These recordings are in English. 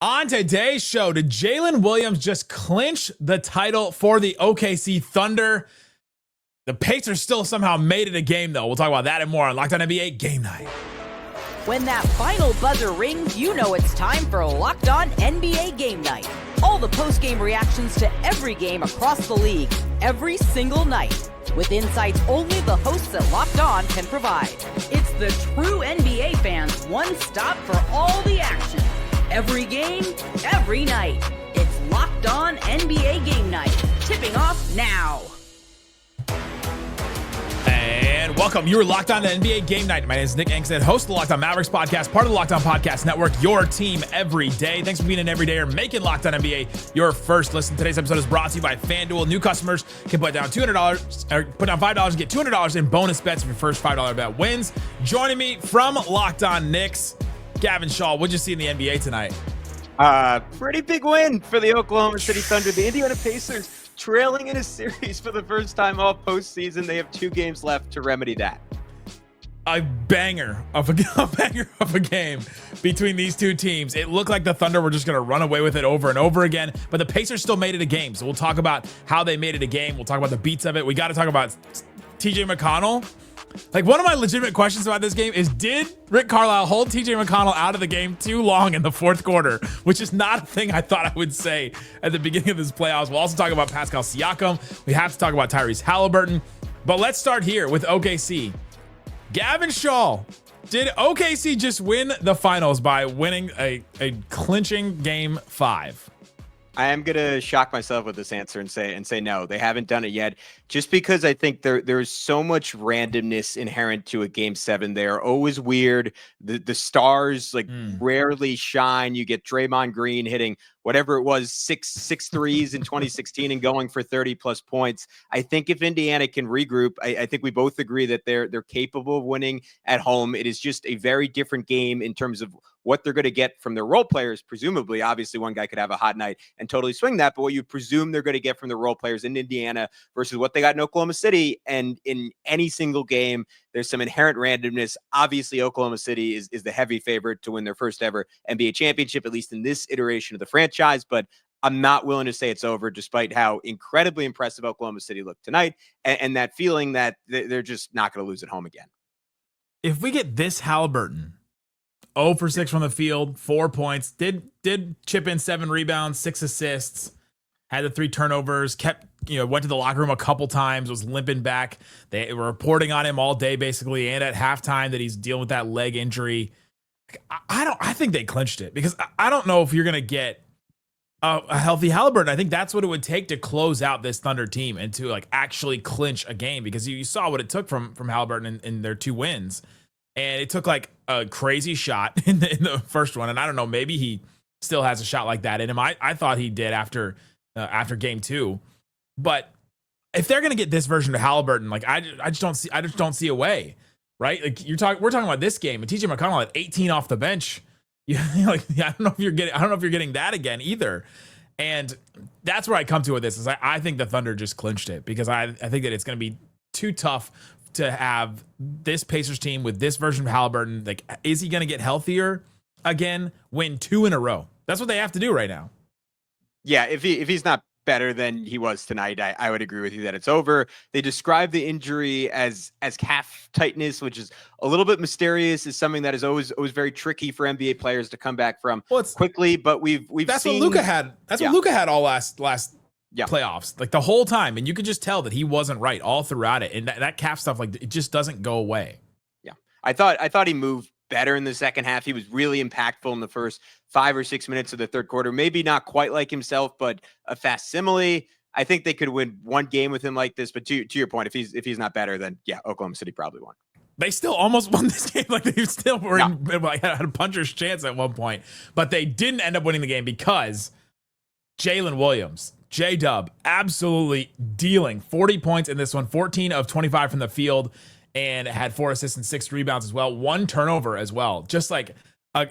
On today's show, did Jalen Williams just clinch the title for the OKC Thunder? The Pacers still somehow made it a game, though. We'll talk about that and more on Locked On NBA Game Night. When that final buzzer rings, you know it's time for Locked On NBA Game Night. All the post-game reactions to every game across the league, every single night, with insights only the hosts at Locked On can provide. It's the true NBA fans' one stop for all the action. Every game, every night. It's Locked On NBA Game Night. Tipping off now. And welcome. You are Locked On to NBA Game Night. My name is Nick Angstadt, host of the Locked On Mavericks podcast, part of the Locked On Podcast Network, your team every day. Thanks for being an everydayer, making Locked On NBA your first listen. Today's episode is brought to you by FanDuel. New customers can put down $200 or put down $5 and get $200 in bonus bets if your first $5 bet wins. Joining me from Locked On Knicks, Gavin, Schall. What'd you see in the NBA tonight? Pretty big win for the Oklahoma City Thunder. The Indiana Pacers trailing in a series for the first time all postseason. They have 2 games left to remedy that. A banger of a game between these two teams. It looked like the Thunder were just going to run away with it over and over again, but the Pacers still made it a game. So we'll talk about how they made it a game. We'll talk about the beats of it. We got to talk about TJ McConnell. Like, one of my legitimate questions about this game is, did Rick Carlisle hold TJ McConnell out of the game too long in the fourth quarter? Which is not a thing I thought I would say at the beginning of this playoffs. We'll also talk about Pascal Siakam. We have to talk about Tyrese Haliburton. But let's start here with OKC. Gavin, Schall, did OKC just win the finals by winning a clinching game 5? I am going to shock myself with this answer and say no, they haven't done it yet. Just because I think there's so much randomness inherent to a game 7. They are always weird. The stars rarely shine. You get Draymond Green hitting whatever it was, six threes in 2016 and going for 30 plus points. I think if Indiana can regroup, I think we both agree that they're capable of winning at home. It is just a very different game in terms of what they're going to get from their role players. Presumably, obviously one guy could have a hot night and totally swing that, but what you presume they're going to get from the role players in Indiana versus what they got in Oklahoma City. And in any single game, there's some inherent randomness. Obviously, Oklahoma City is the heavy favorite to win their first ever NBA championship, at least in this iteration of the franchise. But I'm not willing to say it's over, despite how incredibly impressive Oklahoma City looked tonight and that feeling that they're just not going to lose at home again. If we get this Haliburton, 0 for 6 from the field, 4 points, did chip in 7 rebounds, 6 assists, had the 3 turnovers, went to the locker room a couple times, was limping back. They were reporting on him all day, basically, and at halftime that he's dealing with that leg injury. I think they clinched it, because I don't know if you're going to get a healthy Haliburton. I think that's what it would take to close out this Thunder team and to actually clinch a game, because you saw what it took from Haliburton in their 2 wins. And it took a crazy shot in the first one. And I don't know, maybe he still has a shot like that in him. I thought he did after game 2. But if they're going to get this version of Haliburton, I just don't see a way, right? We're talking about this game, and TJ McConnell at 18 off the bench. I don't know if you're getting that again either. And that's where I come to with this is I think the Thunder just clinched it, because I think that it's going to be too tough to have this Pacers team with this version of Haliburton. Is he going to get healthier again? Win 2 in a row. That's what they have to do right now. Yeah, if he's not better than he was tonight, I would agree with you that it's over. They describe the injury as calf tightness, which is a little bit mysterious. Is something that is always very tricky for NBA players to come back from quickly. But we've that's seen what Luka had. That's what Luka had all last playoffs, the whole time, and you could just tell that he wasn't right all throughout it, and that calf stuff, it just doesn't go away. Yeah, I thought he moved better in the second half. He was really impactful in the first 5 or 6 minutes of the third quarter. Maybe not quite like himself, but a facsimile. I think they could win one game with him like this. But to your point, if he's not better, then yeah, Oklahoma City probably won. They still almost won this game. They still were had a puncher's chance at one point, but they didn't end up winning the game because Jalen Williams, J-Dub, absolutely dealing 40 points in this one, 14 of 25 from the field, and had 4 assists and 6 rebounds as well. 1 turnover as well. Just an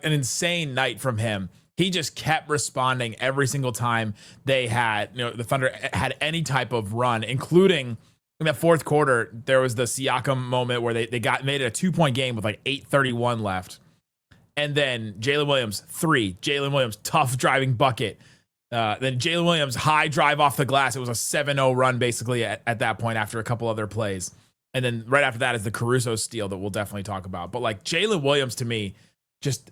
insane night from him. He just kept responding every single time they had, the Thunder had any type of run, including in the fourth quarter. There was the Siakam moment where they made it a 2-point game with 8:31 left. And then Jalen Williams, 3. Jalen Williams, tough driving bucket. Then Jalen Williams, high drive off the glass. It was a 7-0 run basically at that point after a couple other plays. And then right after that is the Caruso steal that we'll definitely talk about. But like Jalen Williams to me just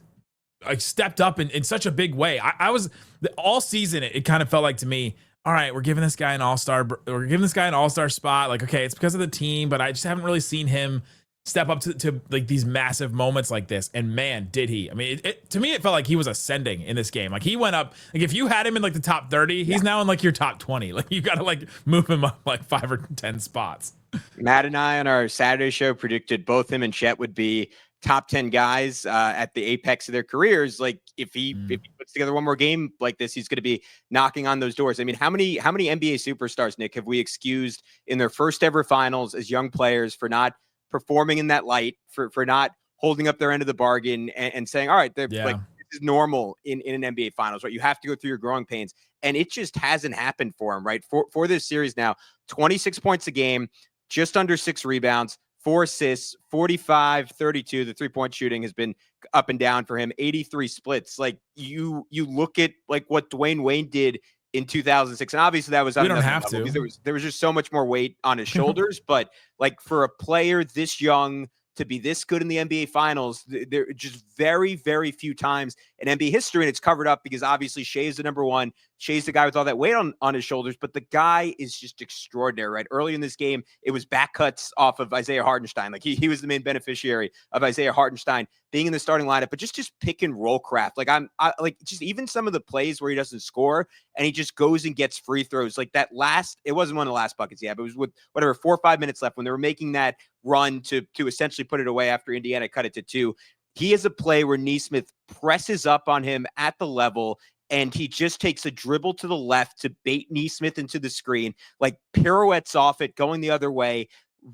like stepped up in such a big way. I was all season. It kind of felt like to me, all right, we're giving this guy an all-star. We're giving this guy an all-star spot. Like, okay, it's because of the team, but I just haven't really seen him step up to like these massive moments like this. And man, did he. I mean, to me, it felt like he was ascending in this game. Like he went up, like if you had him in like the top 30, he's now in like your top 20. Like you got to like move him up like 5 or 10 spots. Matt and I on our Saturday show predicted both him and Chet would be top 10 guys at the apex of their careers. Like if he puts together one more game like this, he's going to be knocking on those doors. I mean, how many NBA superstars, Nick, have we excused in their first ever finals as young players for not performing in that light, for not holding up their end of the bargain and saying, all right, they're like, this is normal in an NBA finals, right? You have to go through your growing pains. And it just hasn't happened for him, right? For this series now, 26 points a game, just under 6 rebounds, 4 assists, 45, 32. The 3-point shooting has been up and down for him, 83 splits. Like you look at like what Dwayne Wade did in 2006. And obviously that was, we don't have to, because there was just so much more weight on his shoulders, but like for a player this young to be this good in the NBA finals, there are just very, very few times in NBA history. And it's covered up because obviously Shea's the number one. Shea's the guy with all that weight on his shoulders, but the guy is just extraordinary, right? Early in this game, it was back cuts off of Isaiah Hartenstein. Like he was the main beneficiary of Isaiah Hartenstein being in the starting lineup, but just pick and roll craft. Like I like just even some of the plays where he doesn't score and he just goes and gets free throws. Like that last, it wasn't one of the last buckets he had, but it was with whatever 4 or 5 minutes left when they were making that run to essentially put it away after Indiana cut it to 2. He has a play where Nesmith presses up on him at the level and he just takes a dribble to the left to bait Nesmith into the screen, like pirouettes off it, going the other way,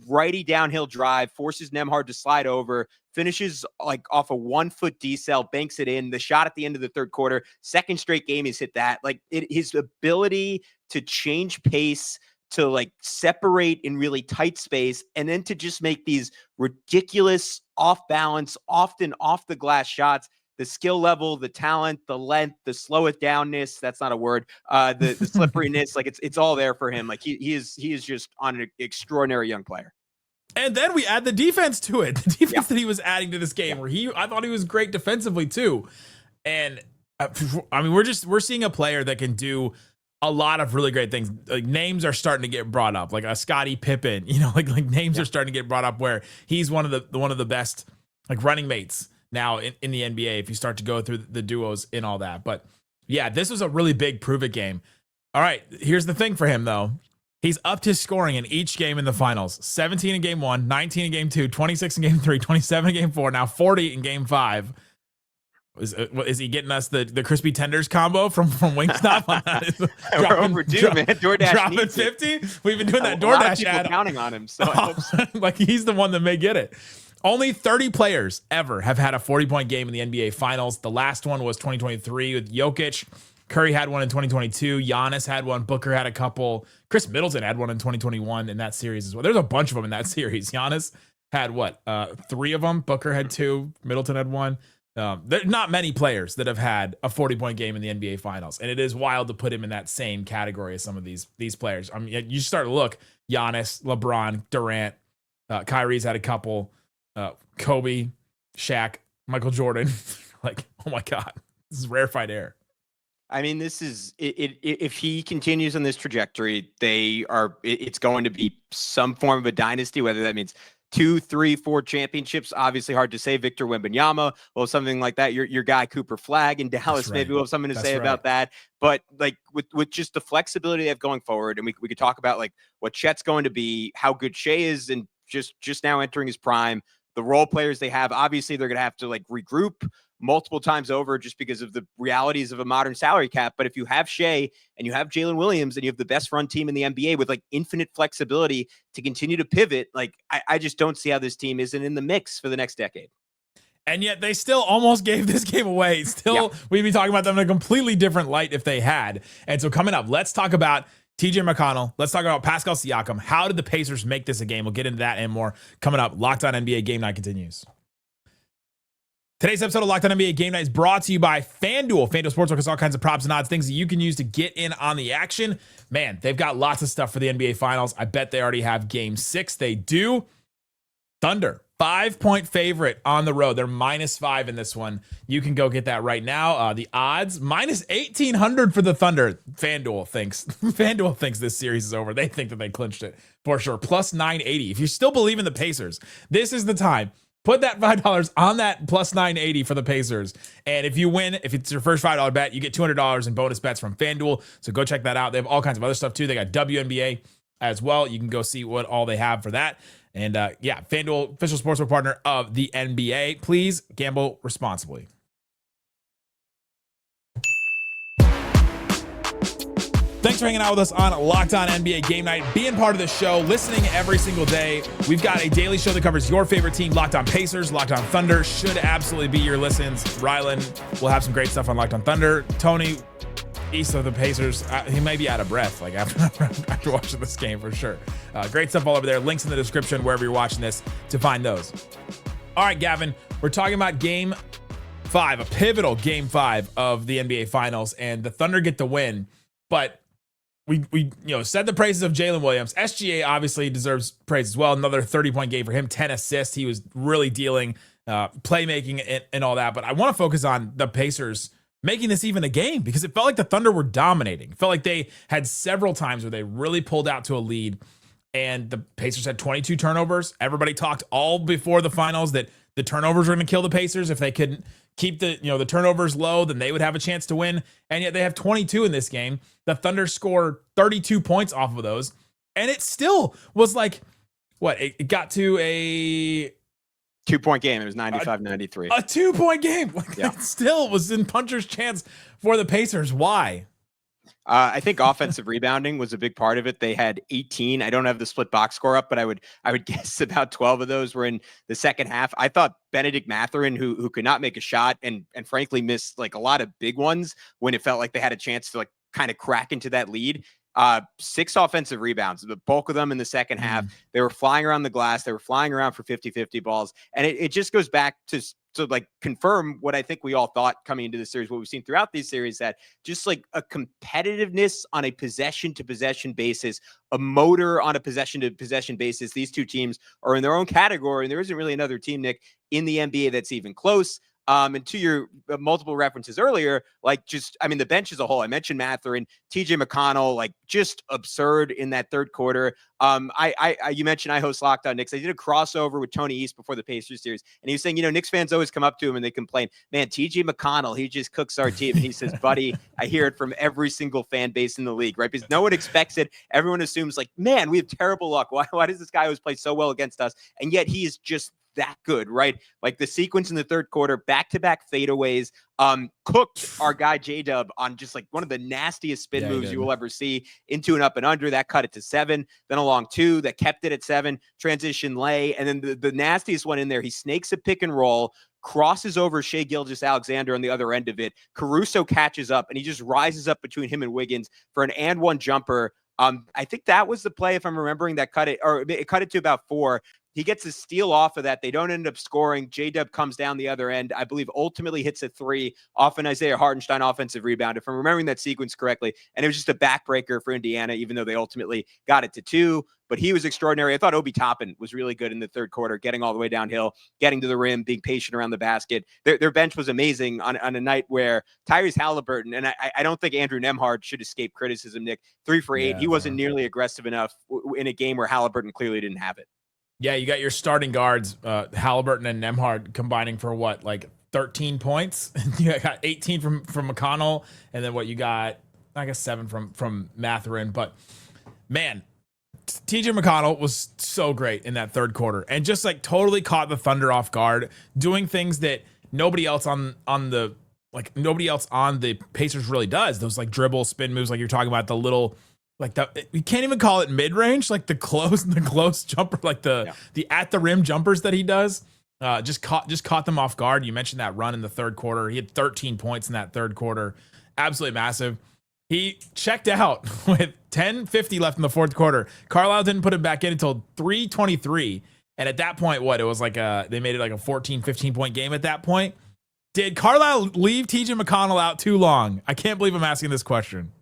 righty downhill drive, forces Nembhard to slide over, finishes like off a 1-foot decel, banks it in. The shot at the end of the third quarter, second straight game he's hit that. Like his ability to change pace, to like separate in really tight space, and then to just make these ridiculous off balance, often off the glass shots. The skill level, the talent, the length, the slow it downness, that's not a word, the slipperiness, like it's all there for him. Like he is just on an extraordinary young player. And then we add the defense to it. The defense that he was adding to this game where I thought he was great defensively too. And I mean, we're seeing a player that can do a lot of really great things. Like names are starting to get brought up, like a Scottie Pippen, you know, like names are starting to get brought up where he's one of the best like running mates now in the NBA, if you start to go through the duos and all that. But yeah, this was a really big prove it game. All right, here's the thing for him though. He's upped his scoring in each game in the finals. 17 in game 1, 19 in game 2, 26 in game 3, 27 in game 4, now 40 in game 5. Is he getting us the crispy tenders combo from Wingstop? We're overdue, man. DoorDash dropping 50. We've been doing that DoorDash ad. Counting on him, so I hope so. Like he's the one that may get it. Only 30 players ever have had a 40-point game in the NBA Finals. The last one was 2023 with Jokic. Curry had one in 2022. Giannis had one. Booker had a couple. Chris Middleton had one in 2021 in that series as well. There's a bunch of them in that series. Giannis had 3 of them. Booker had 2. Middleton had 1. There's not many players that have had a 40-point game in the NBA Finals, and it is wild to put him in that same category as some of these players. I mean, you start to look: Giannis, LeBron, Durant, Kyrie's had a couple, Kobe, Shaq, Michael Jordan. Like, oh my God, this is rarefied air. I mean, this is it. If he continues on this trajectory, it's going to be some form of a dynasty, whether that means 2, 3, 4 championships. Obviously hard to say. Victor Wembanyama or something like that. Your guy Cooper Flagg in Dallas maybe will have something to say about that. But like with just the flexibility they have going forward, and we could talk about like what Chet's going to be, how good Shea is, and just now entering his prime. The role players they have, obviously they're going to have to like regroup multiple times over just because of the realities of a modern salary cap. But if you have Shea and you have Jalen Williams and you have the best run team in the NBA with like infinite flexibility to continue to pivot, like I just don't see how this team isn't in the mix for the next decade. And yet they still almost gave this game away. We'd be talking about them in a completely different light if they had. And so coming up, let's talk about TJ McConnell. Let's talk about Pascal Siakam. How did the Pacers make this a game? We'll get into that and more coming up. Locked On NBA Game Night continues. Today's episode of Locked On NBA Game Night is brought to you by FanDuel. FanDuel Sportsbook has all kinds of props and odds, things that you can use to get in on the action. Man, they've got lots of stuff for the NBA Finals. I bet they already have Game 6. They do. Thunder, 5-point favorite on the road. They're -5 in this one. You can go get that right now. The odds, -1,800 for the Thunder. FanDuel thinks this series is over. They think that they clinched it for sure. +980. If you still believe in the Pacers, this is the time. Put that $5 on that +980 for the Pacers. And if you win, if it's your first $5 bet, you get $200 in bonus bets from FanDuel. So go check that out. They have all kinds of other stuff too. They got WNBA as well. You can go see what all they have for that. And yeah, FanDuel, official sportsbook partner of the NBA. Please gamble responsibly. Thanks for hanging out with us on Locked On NBA Game Night, being part of the show, listening every single day. We've got a daily show that covers your favorite team. Locked On Pacers, Locked On Thunder should absolutely be your listens. Rylan will have some great stuff on Locked On Thunder. Tony, east of the Pacers, he may be out of breath like after watching this game for sure. Great stuff all over there. Links in the description wherever you're watching this to find those. All right, Gavin, we're talking about Game 5, a pivotal Game 5 of the NBA Finals, and the Thunder get the win, but we said the praises of Jalen Williams. SGA obviously deserves praise as well. Another 30-point game for him, 10 assists. He was really dealing, playmaking and all that. But I want to focus on the Pacers making this even a game because it felt like the Thunder were dominating. It felt like they had several times where they really pulled out to a lead, and the Pacers had 22 turnovers. Everybody talked all before the finals that the turnovers were going to kill the Pacers. If they couldn't keep the turnovers low, then they would have a chance to win. And yet they have 22 in this game. The Thunder scored 32 points off of those. And it still was like, what? It got to a 2-point game. It was 95-93. A 2-point game. Yeah. It still was in puncher's chance for the Pacers. Why? I think offensive rebounding was a big part of it. They had 18. I don't have the split box score up, but I would guess about 12 of those were in the second half. I thought Benedict Mathurin, who could not make a shot and frankly missed like a lot of big ones when it felt like they had a chance to like kind of crack into that lead. 6 offensive rebounds, the bulk of them in the second half. They were flying around the glass. They were flying around for 50-50 balls. And it just goes back to like confirm what I think we all thought coming into the series, what we've seen throughout these series, that just like a competitiveness on a possession to possession basis, a motor on a possession to possession basis. These two teams are in their own category, and there isn't really another team, Nick, in the NBA that's even close. And to your multiple references earlier, like the bench as a whole, I mentioned Mathurin, TJ McConnell, like just absurd in that third quarter. You mentioned I host Locked On Knicks. I did a crossover with Tony East before the Pacers series, and he was saying, Knicks fans always come up to him and they complain, man, TJ McConnell, he just cooks our team. And he says, buddy, I hear it from every single fan base in the league, right? Because no one expects it. Everyone assumes like, man, we have terrible luck. Why does this guy always play so well against us? And yet he is just that good, right? Like the sequence in the third quarter, back-to-back fadeaways, cooked our guy J-Dub on just like one of the nastiest spin moves you will ever see into an up and under. That cut it to 7, then a long 2 that kept it at 7, transition lay, and then the nastiest one in there, he snakes a pick and roll, crosses over Shai Gilgeous-Alexander on the other end of it. Caruso catches up, and he just rises up between him and Wiggins for an and one jumper. I think that was the play, if I'm remembering, that cut it to about 4. He gets a steal off of that. They don't end up scoring. J-Dub comes down the other end. I believe ultimately hits a 3 off an Isaiah Hartenstein offensive rebound, if I'm remembering that sequence correctly. And it was just a backbreaker for Indiana, even though they ultimately got it to 2. But he was extraordinary. I thought Obi Toppin was really good in the third quarter, getting all the way downhill, getting to the rim, being patient around the basket. Their bench was amazing on a night where Tyrese Haliburton, and I don't think Andrew Nembhard should escape criticism, Nick, 3 for 8. He wasn't nearly aggressive enough in a game where Haliburton clearly didn't have it. Yeah, you got your starting guards, Haliburton and Nembhard, combining for what, like 13 points? You got 18 from McConnell, and then you got, I guess, 7 from Mathurin. But man, TJ McConnell was so great in that third quarter, and just like totally caught the Thunder off guard, doing things that nobody else on the Pacers really does. Those like dribble spin moves, like you're talking about, the little. Like we can't even call it mid-range, like the close jumper, like the at the rim jumpers that he does. Just caught them off guard. You mentioned that run in the third quarter. He had 13 points in that third quarter. Absolutely massive. He checked out with 10:50 left in the fourth quarter. Carlisle didn't put it back in until 3:23. And at that point, it was like they made it like a 14, 15 point game at that point. Did Carlisle leave TJ McConnell out too long? I can't believe I'm asking this question.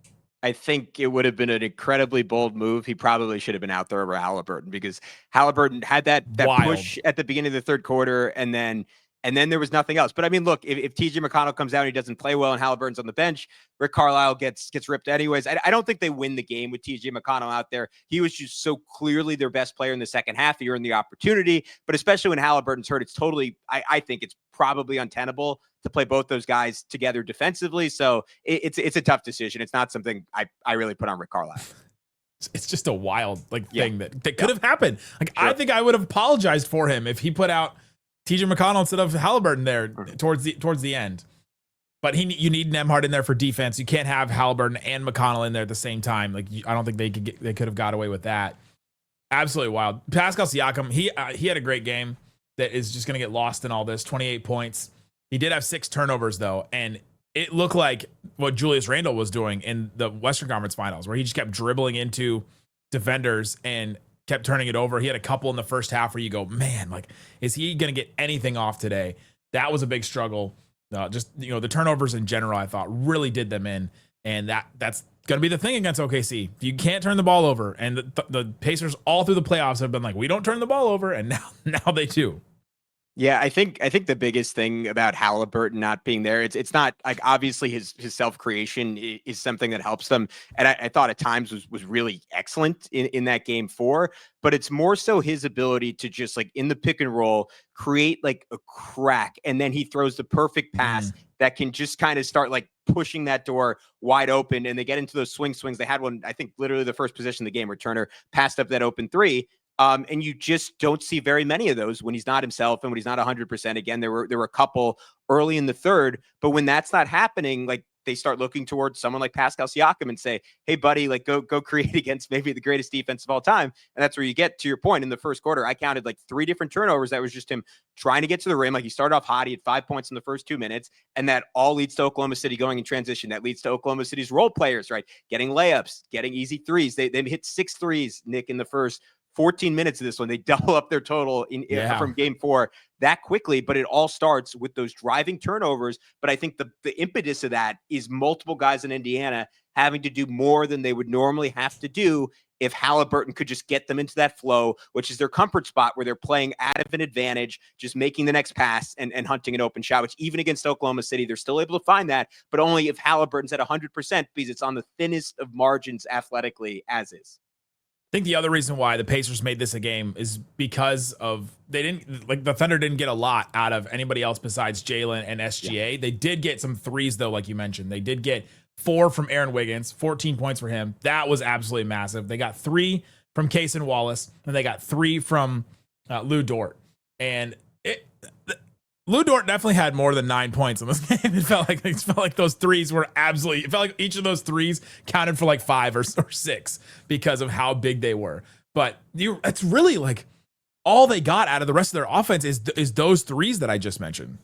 I think it would have been an incredibly bold move. He probably should have been out there over Haliburton, because Haliburton had that push at the beginning of the third quarter, and then there was nothing else. But I mean, look, if TJ McConnell comes out and he doesn't play well and Haliburton's on the bench, Rick Carlisle gets ripped anyways. I don't think they win the game with TJ McConnell out there. He was just so clearly their best player in the second half. He earned the opportunity, but especially when Haliburton's hurt, it's totally, I think it's probably untenable to play both those guys together defensively. So it's a tough decision. It's not something I really put on Rick Carlisle. It's just a wild thing that could have happened. Sure. I think I would have apologized for him if he put out TJ McConnell instead of Haliburton there towards the end. But you need Nembhard in there for defense. You can't have Haliburton and McConnell in there at the same time. I don't think they could have got away with that. Absolutely wild. Pascal Siakam, he had a great game that is just going to get lost in all this. 28 points. He did have 6 turnovers though, and it looked like what Julius Randle was doing in the Western Conference Finals, where he just kept dribbling into defenders and kept turning it over. He had a couple in the first half where you go, man, is he going to get anything off today? That was a big struggle. The turnovers in general, I thought really did them in. And that's going to be the thing against OKC. You can't turn the ball over. And the Pacers all through the playoffs have been like, we don't turn the ball over. And now they do. Yeah, I think the biggest thing about Haliburton not being there, it's not like, obviously his self-creation is something that helps them. And I thought at times was really excellent in that game 4, but it's more so his ability to just in the pick and roll, create a crack. And then he throws the perfect pass that can just kind of start pushing that door wide open. And they get into those swings. They had one, I think literally the first possession of the game where Turner passed up that open 3. And you just don't see very many of those when he's not himself and when he's not 100%. Again, there were a couple early in the third, but when that's not happening, they start looking towards someone like Pascal Siakam and say, hey, buddy, go create against maybe the greatest defense of all time. And that's where you get to your point in the first quarter. I counted 3 different turnovers. That was just him trying to get to the rim. He started off hot. He had 5 points in the first 2 minutes. And that all leads to Oklahoma City going in transition. That leads to Oklahoma City's role players, right? Getting layups, getting easy threes. They hit 6 threes, Nick, in the first 14 minutes of this one. They double up their total from game 4 that quickly, but it all starts with those driving turnovers. But I think the impetus of that is multiple guys in Indiana having to do more than they would normally have to do if Haliburton could just get them into that flow, which is their comfort spot where they're playing out of an advantage, just making the next pass and hunting an open shot, which even against Oklahoma City, they're still able to find that, but only if Haliburton's at 100% because it's on the thinnest of margins athletically as is. I think the other reason why the Pacers made this a game is because of the Thunder didn't get a lot out of anybody else besides Jalen and SGA. Yeah. They did get some threes though, like you mentioned. They did get 4 from Aaron Wiggins, 14 points for him. That was absolutely massive. They got 3 from Case and Wallace, and they got 3 from Lou Dort. And Lou Dort definitely had more than 9 points in this game. It felt like those threes were absolutely. It felt like each of those threes counted for 5 or 6 because of how big they were. But it's really all they got out of the rest of their offense is those threes that I just mentioned.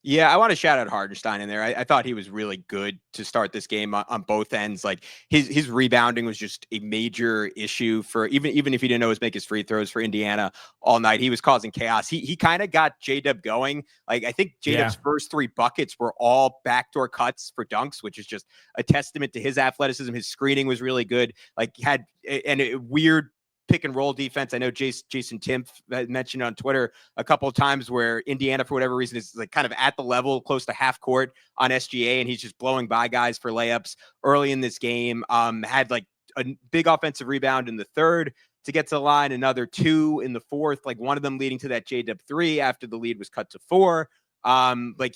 Yeah, I want to shout out Hardenstein in there. I thought he was really good to start this game on both ends. His rebounding was just a major issue for even if he didn't always make his free throws for Indiana all night. He was causing chaos. He kind of got J-Dub going. I think J-Dub's first 3 buckets were all backdoor cuts for dunks, which is just a testament to his athleticism. His screening was really good. Had a weird pick and roll defense. I know Jason Timpf mentioned on Twitter a couple of times where Indiana, for whatever reason, is kind of at the level close to half court on SGA, and he's just blowing by guys for layups early in this game. Had a big offensive rebound in the third to get to the line, another 2 in the fourth, one of them leading to that J-Dub 3 after the lead was cut to 4.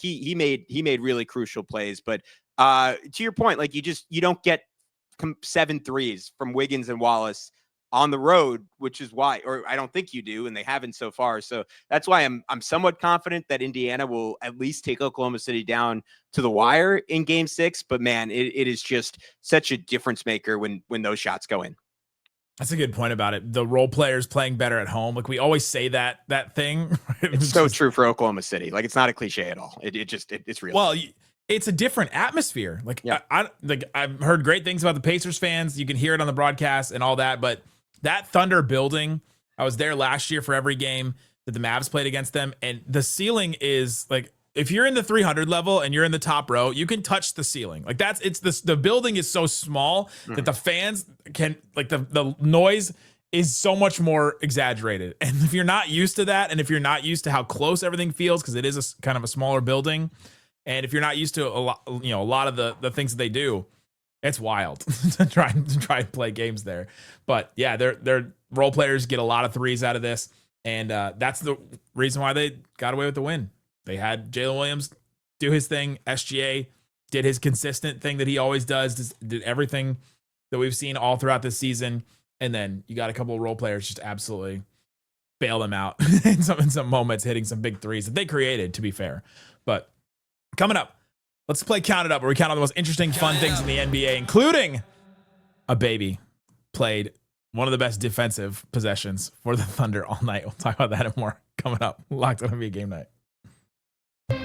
He made really crucial plays. But to your point, you don't get 7 threes from Wiggins and Wallace on the road, which is why, or I don't think you do, and they haven't so far. So that's why I'm somewhat confident that Indiana will at least take Oklahoma City down to the wire in game 6. But man, it is just such a difference maker when those shots go in. That's a good point about it. The role players playing better at home. We always say that thing. It's so true for Oklahoma City. It's not a cliche at all. It's real. Well, it's a different atmosphere. I've heard great things about the Pacers fans. You can hear it on the broadcast and all that, but that Thunder building, I was there last year for every game that the Mavs played against them, and the ceiling is if you're in the 300 level and you're in the top row, you can touch the ceiling. Like the building is so small that the fans can, like the noise is so much more exaggerated. And if you're not used to that, and if you're not used to how close everything feels, because it is a kind of a smaller building, and if you're not used to a lot of the things that they do, it's wild to try and play games there. But yeah, their role players get a lot of threes out of this, and that's the reason why they got away with the win. They had Jalen Williams do his thing. SGA did his consistent thing that he always does, did everything that we've seen all throughout this season. And then you got a couple of role players just absolutely bail them out in some moments, hitting some big threes that they created, to be fair. But coming up, let's play Count It Up, where we count all the most interesting, fun things in the NBA, including a baby played one of the best defensive possessions for the Thunder all night. We'll talk about that and more coming up. Locked on NBA Game Night.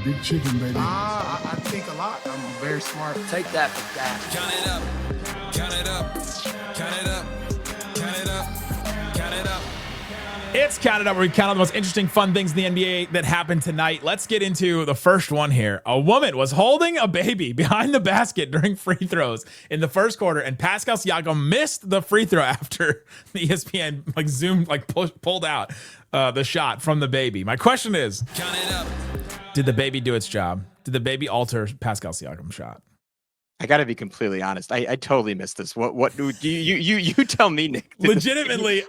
Big chicken, baby. I think a lot. I'm very smart. Take that for that. Count it up. Count it up. Count it up. Count it up. Count it up. It's Count It Up, where we count all the most interesting, fun things in the NBA that happened tonight. Let's get into the first one here. A woman was holding a baby behind the basket during free throws in the first quarter, and Pascal Siakam missed the free throw after the ESPN pulled out the shot from the baby. My question is, Count it up. did the baby do its job? Did the baby alter Pascal Siakam's shot? I got to be completely honest. I totally missed this. What do you tell me, Nick? Legitimately,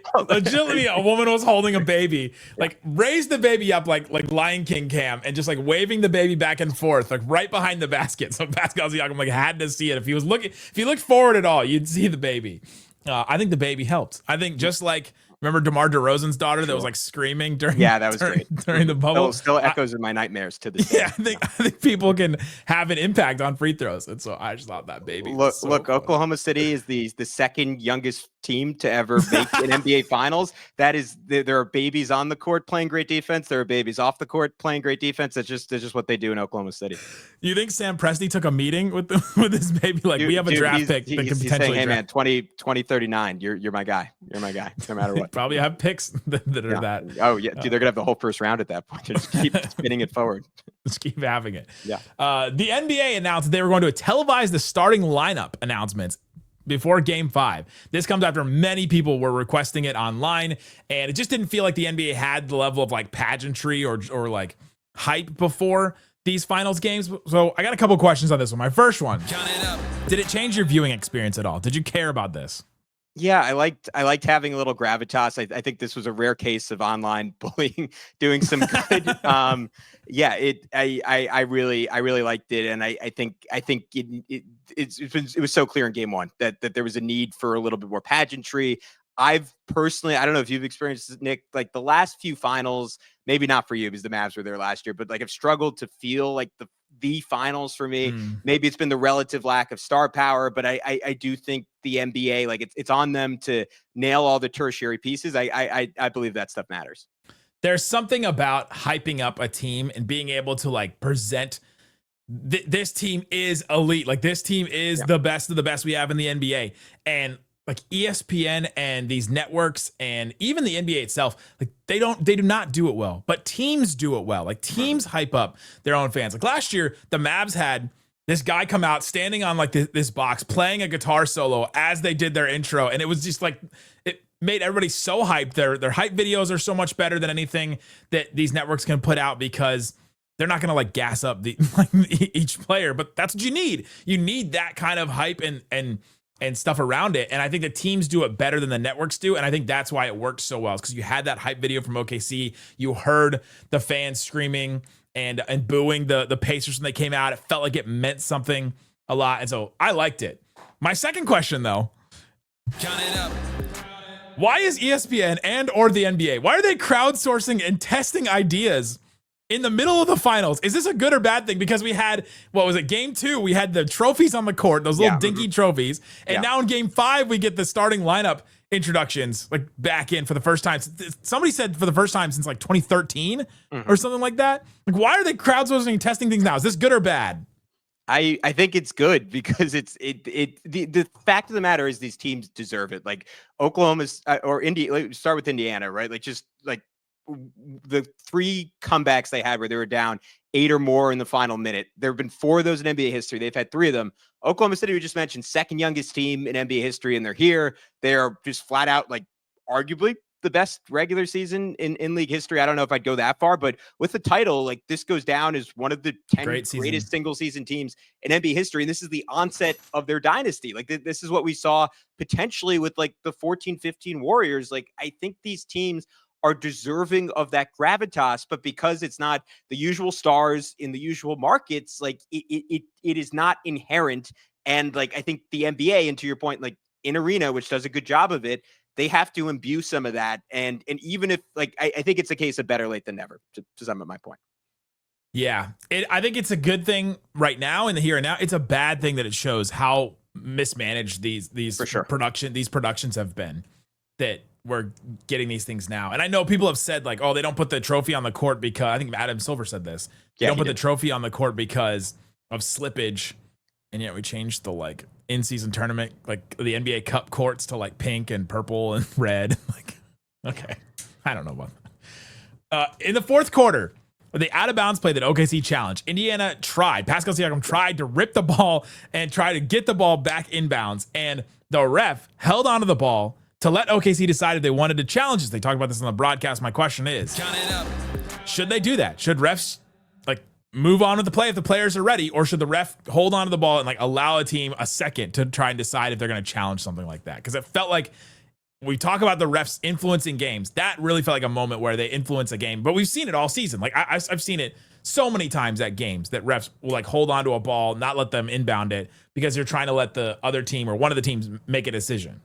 a woman was holding a baby, like raised the baby up like Lion King Cam, and just like waving the baby back and forth, like right behind the basket. So Pascal Siakam like had to see it. If he looked forward at all, you'd see the baby. I think the baby helped. I think just like, remember DeMar DeRozan's daughter that was like screaming during great during the bubble. Still echoes in my nightmares to this day. Yeah, I think people can have an impact on free throws, and so I just thought that baby. Look, Oklahoma City is the second youngest team to ever make an NBA Finals. That is, there are babies on the court playing great defense. There are babies off the court playing great defense. That's just what they do in Oklahoma City. You think Sam Presti took a meeting with his baby? Like, we have a draft pick that could potentially. Saying, hey man, 2039. You're my guy. You're my guy. No matter what. Probably have picks that are that. Oh yeah, dude, they're gonna have the whole first round at that point. Just keep spinning it forward. Just keep having it. Yeah. The NBA announced they were going to televise the starting lineup announcements before Game 5. This comes after many people were requesting it online, and it just didn't feel like the NBA had the level of like pageantry or like hype before these finals games. So I got a couple questions on this one. My first one: Count it up. did it change your viewing experience at all? Did you care about this? Yeah, I liked having a little gravitas. I think this was a rare case of online bullying doing some good. I really liked it, and I think it was so clear in Game 1 that there was a need for a little bit more pageantry. I've personally, I don't know if you've experienced this, Nick, like the last few finals, maybe not for you because the Mavs were there last year, but like I've struggled to feel like the finals for me. Maybe it's been the relative lack of star power, but I do think the NBA, like it's on them to nail all the tertiary pieces. I believe that stuff matters. There's something about hyping up a team and being able to like present this team is elite. Like this team is the best of the best we have in the NBA. And like ESPN and these networks and even the NBA itself, like they do not do it well, but teams do it well. Like teams hype up their own fans. Like last year, the Mavs had this guy come out standing on like this box, playing a guitar solo as they did their intro. And it was just like, it made everybody so hyped. Their hype videos are so much better than anything that these networks can put out because they're not going to like gas up each player, but that's what you need. You need that kind of hype and stuff around it. And I think the teams do it better than the networks do. And I think that's why it works so well. It's because you had that hype video from OKC. You heard the fans screaming and booing the Pacers when they came out. It felt like it meant something a lot. And so I liked it. My second question, though. Count it up. Why is ESPN or the NBA, why are they crowdsourcing and testing ideas in the middle of the finals? Is this a good or bad thing? Because we had, what was it, Game 2, we had the trophies on the court, those little dinky trophies. And now in Game 5, we get the starting lineup introductions like back in for the first time. Somebody said for the first time since like 2013 or something like that. Like, why are they crowdsourcing and testing things now? Is this good or bad? I think it's good because the fact of the matter is these teams deserve it. Like Oklahoma's or India, start with Indiana, right? Like just like the 3 comebacks they had where they were down 8 or more in the final minute. There have been 4 of those in NBA history. They've had 3 of them. Oklahoma City, we just mentioned, second youngest team in NBA history, and they're here. They are just flat out, like, arguably the best regular season in league history. I don't know if I'd go that far, but with the title, like, this goes down as one of the 10 greatest single season teams in NBA history. And this is the onset of their dynasty. Like, this is what we saw potentially with, like, the 14-15 Warriors. Like, I think these teams are deserving of that gravitas, but because it's not the usual stars in the usual markets, like, it is not inherent. And, like, I think the NBA, and to your point, like, in Arena, which does a good job of it, they have to imbue some of that. And even if, like, I think it's a case of better late than never, to sum up my point. Yeah, I think it's a good thing right now in the here and now. It's a bad thing that it shows how mismanaged these productions have been, that we're getting these things now. And I know people have said, like, oh, they don't put the trophy on the court because, I think Adam Silver said this. They don't put the trophy on the court because of slippage. And yet we changed the, like, in-season tournament, like the NBA Cup courts, to, like, pink and purple and red. Like, okay, I don't know about that. In the fourth quarter, the out-of-bounds play that OKC challenged, Indiana tried. Pascal Siakam tried to rip the ball and try to get the ball back inbounds, and the ref held onto the ball to let OKC decide if they wanted to challenge this. They talked about this on the broadcast. My question is, should they do that? Should refs, like, move on with the play if the players are ready, or should the ref hold on to the ball and, like, allow a team a second to try and decide if they're going to challenge something like that? Because it felt like, we talk about the refs influencing games, that really felt like a moment where they influence a game. But we've seen it all season. Like, I've seen it so many times at games that refs will, like, hold on to a ball, not let them inbound it, because they're trying to let the other team or one of the teams make a decision.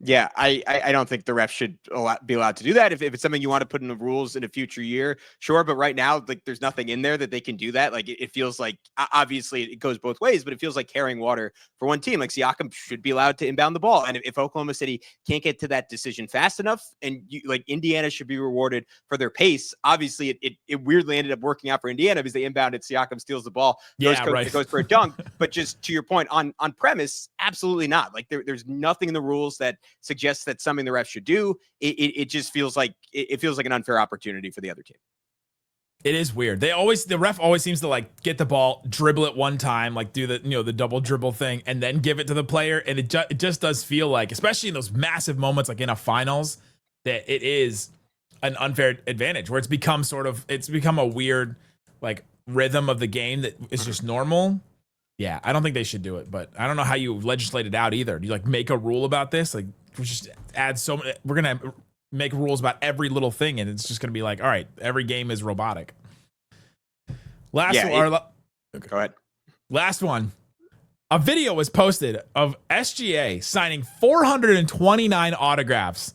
Yeah, I don't think the refs should be allowed to do that. If it's something you want to put in the rules in a future year, sure. But right now, like, there's nothing in there that they can do that. Like, it feels like, obviously it goes both ways, but it feels like carrying water for one team. Like, Siakam should be allowed to inbound the ball. And if Oklahoma City can't get to that decision fast enough, and like, Indiana should be rewarded for their pace. Obviously, it weirdly ended up working out for Indiana because they inbounded, Siakam steals the ball, goes for a dunk. But just to your point, on premise, absolutely not. Like, there's nothing in the rules that suggests that something the refs should do. It just feels like an unfair opportunity for the other team. It is weird. The ref always seems to, like, get the ball, dribble it one time, like, do the double dribble thing, and then give it to the player. And it just does feel like, especially in those massive moments, like in a finals, that it is an unfair advantage where it's become a weird, like, rhythm of the game that is just normal. Yeah, I don't think they should do it, but I don't know how you legislate it out either. Do you, like, make a rule about this? Like, we just add we're going to make rules about every little thing, and it's just going to be like, all right, every game is robotic. Go ahead. Last one. A video was posted of SGA signing 429 autographs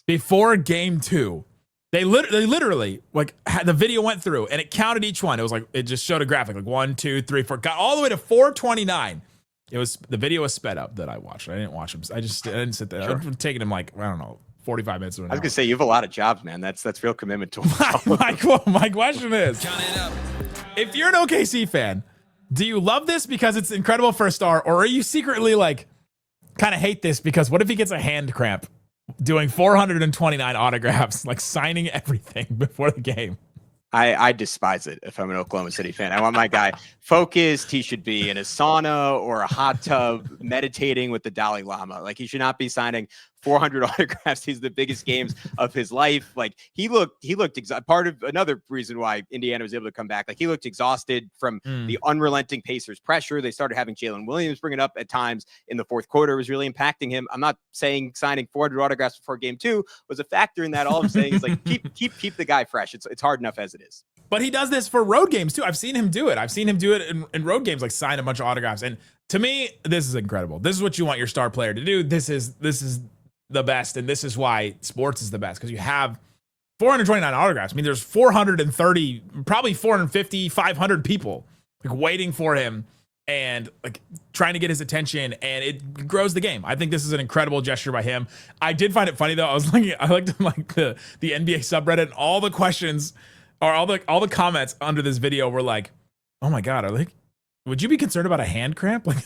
before game 2. They literally, like, the video went through and it counted each one. It was like, it just showed a graphic, like 1, 2, 3, 4, got all the way to 429. The video was sped up that I watched. I didn't watch him. I didn't sit there. Sure. I've taken him, like, I don't know, 45 minutes. I was gonna say, you have a lot of jobs, man. That's real commitment to my question is, if you're an OKC fan, do you love this because it's incredible for a star, or are you secretly, like, kind of hate this because what if he gets a hand cramp doing 429 autographs, like, signing everything before the game? I despise it if I'm an Oklahoma City fan. I want my guy focused. He should be in a sauna or a hot tub meditating with the Dalai Lama. Like, he should not be signing 400 autographs. These are the biggest games of his life. Like, he looked part of another reason why Indiana was able to come back. Like, he looked exhausted from the unrelenting Pacers pressure. They started having Jalen Williams bring it up at times in the fourth quarter. It was really impacting him. I'm not saying signing 400 autographs before game 2 was a factor in that. All I'm saying is, like, keep the guy fresh. It's hard enough as it is. But he does this for road games too. I've seen him do it. I've seen him do it in road games, like, sign a bunch of autographs. And to me, this is incredible. This is what you want your star player to do. This is the best, and this is why sports is the best, because you have 429 autographs. I mean, there's 430, probably 450, 500 people, like, waiting for him and, like, trying to get his attention, and it grows the game. I think this is an incredible gesture by him. I did find it funny though. I looked like the NBA subreddit, and all the questions or all the comments under this video were like, "Oh my God, would you be concerned about a hand cramp? Like,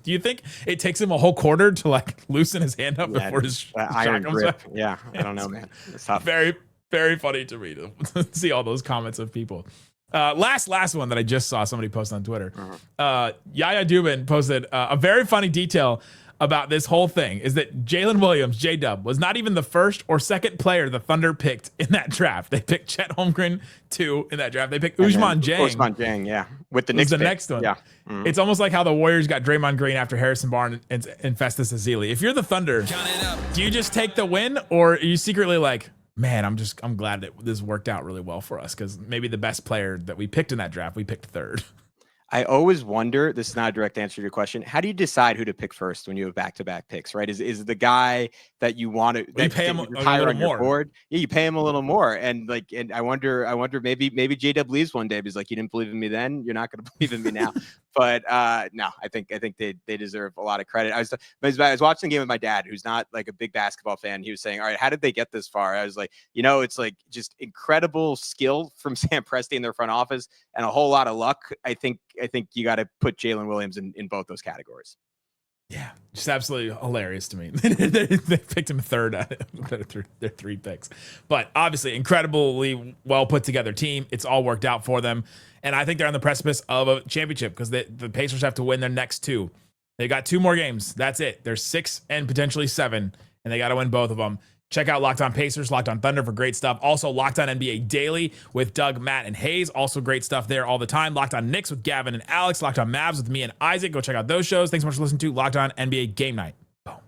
do you think it takes him a whole quarter to, like, loosen his hand up before his iron grip?" Yeah, I don't know, man. It's tough. Very, very funny to read, to see all those comments of people. Last one that I just saw somebody post on Twitter. Yaya Dubin posted a very funny detail about this whole thing is that Jalen Williams, J-Dub, was not even the first or second player the Thunder picked in that draft. They picked Chet Holmgren 2 in that draft. They picked Ousmane Dieng. Ousmane Dieng, yeah. With the Knicks the pick. next one. Yeah. It's almost like how the Warriors got Draymond Green after Harrison Barnes and Festus Ezeli. If you're the Thunder, do you just take the win, or are you secretly like, man, I'm glad that this worked out really well for us, because maybe the best player that we picked in that draft, we picked third. I always wonder, this is not a direct answer to your question, how do you decide who to pick first when you have back-to-back picks, right? Is the guy that you want to you pay him a retire little on your more. board? Yeah, you pay him a little more. And I wonder maybe J-Dub leaves one day, but he's like, you didn't believe in me then, you're not going to believe in me now. But no, I think they deserve a lot of credit. I was watching the game with my dad, who's not like a big basketball fan. He was saying, all right, how did they get this far? I was like, it's like just incredible skill from Sam Presti in their front office and a whole lot of luck. I think you got to put Jalen Williams in both those categories. Yeah, just absolutely hilarious to me. They picked him third out of their 3 picks. But obviously, incredibly well put together team. It's all worked out for them. And I think they're on the precipice of a championship, because the Pacers have to win their next 2. They got 2 more games. That's it. They're 6 and potentially 7, and they got to win both of them. Check out Locked On Pacers, Locked On Thunder for great stuff. Also, Locked On NBA Daily with Doug, Matt, and Hayes. Also great stuff there all the time. Locked On Knicks with Gavin and Alex. Locked On Mavs with me and Isaac. Go check out those shows. Thanks so much for listening to Locked On NBA Game Night.